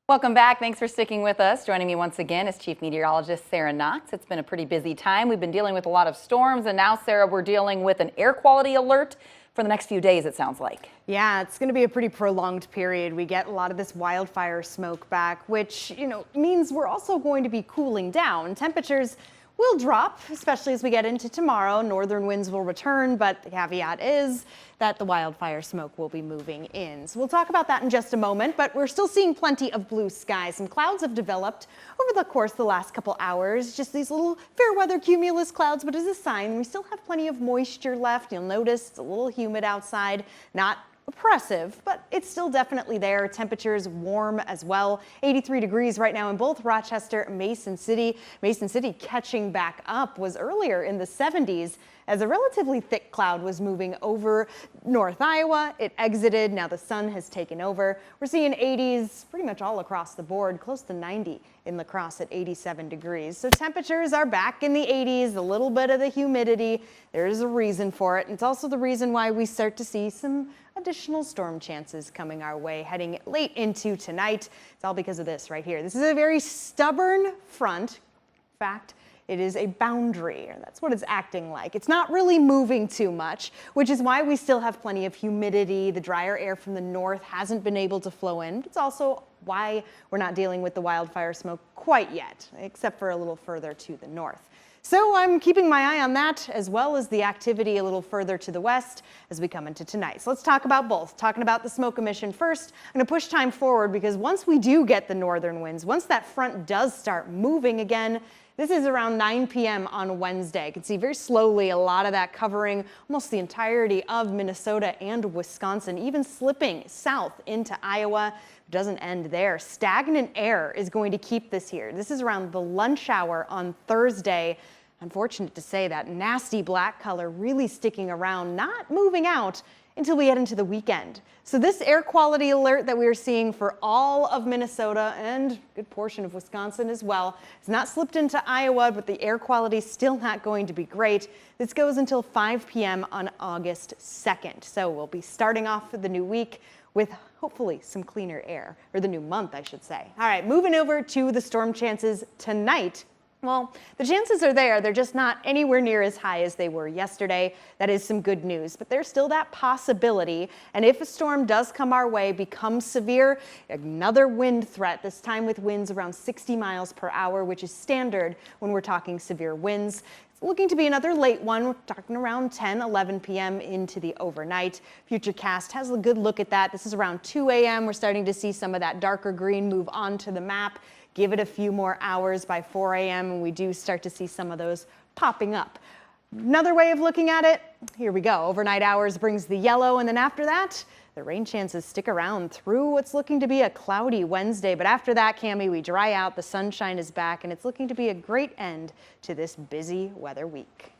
Welcome back. Thanks for sticking with us. Joining me once again is Chief Meteorologist Sarah Knox. It's been a pretty busy time. We've been dealing with a lot of storms, and now, Sarah, we're dealing with an air quality alert for the next few days, it sounds like. Yeah, it's going to be a pretty prolonged period. We get a lot of this wildfire smoke back, which, means we're also going to be cooling down. Temperatures will drop, especially as we get into tomorrow. Northern winds will return, but the caveat is that the wildfire smoke will be moving in. So we'll talk about that in just a moment, but we're still seeing plenty of blue skies. Some clouds have developed over the course of the last couple hours, just these little fair weather cumulus clouds, but as a sign, we still have plenty of moisture left. You'll notice it's a little humid outside, not oppressive, but it's still definitely there. Temperatures warm as well. 83 degrees right now in both Rochester and Mason City. Mason City catching back up was earlier in the 70s as a relatively thick cloud was moving over North Iowa. It exited. Now the sun has taken over. We're seeing 80s pretty much all across the board, close to 90 in La Crosse at 87 degrees. So temperatures are back in the 80s, a little bit of the humidity. There is a reason for it. And it's also the reason why we start to see some additional storm chances coming our way heading late into tonight. It's all because of this right here. This is a very stubborn front. In fact, it is a boundary, or that's what it's acting like. It's not really moving too much, which is why we still have plenty of humidity. The drier air from the north hasn't been able to flow in. It's also why we're not dealing with the wildfire smoke quite yet, except for a little further to the north. So I'm keeping my eye on that, as well as the activity a little further to the west as we come into tonight. So let's talk about both. Talking about the smoke emission first, I'm going to push time forward because once we do get the northern winds, once that front does start moving again, this is around 9 p.m. on Wednesday. You can see very slowly a lot of that covering almost the entirety of Minnesota and Wisconsin, even slipping south into Iowa. It doesn't end there. Stagnant air is going to keep this here. This is around the lunch hour on Thursday. Unfortunate to say that nasty black color really sticking around, not moving out until we head into the weekend. So this air quality alert that we are seeing for all of Minnesota and a good portion of Wisconsin as well, it's not slipped into Iowa, but the air quality is still not going to be great. This goes until 5 p.m. on August 2nd. So we'll be starting off the new week with hopefully some cleaner air, or the new month, I should say. All right, moving over to the storm chances tonight. Well, the chances are there. They're just not anywhere near as high as they were yesterday. That is some good news, but there's still that possibility. And if a storm does come our way, become severe, another wind threat, this time with winds around 60 miles per hour, which is standard when we're talking severe winds. It's looking to be another late one. We're talking around 10, 11 p.m. into the overnight. Futurecast has a good look at that. This is around 2 a.m. We're starting to see some of that darker green move onto the map. Give it a few more hours by 4 a.m. and we do start to see some of those popping up. Another way of looking at it, here we go. Overnight hours brings the yellow, and then after that, the rain chances stick around through what's looking to be a cloudy Wednesday. But after that, Cami, we dry out, the sunshine is back, and it's looking to be a great end to this busy weather week.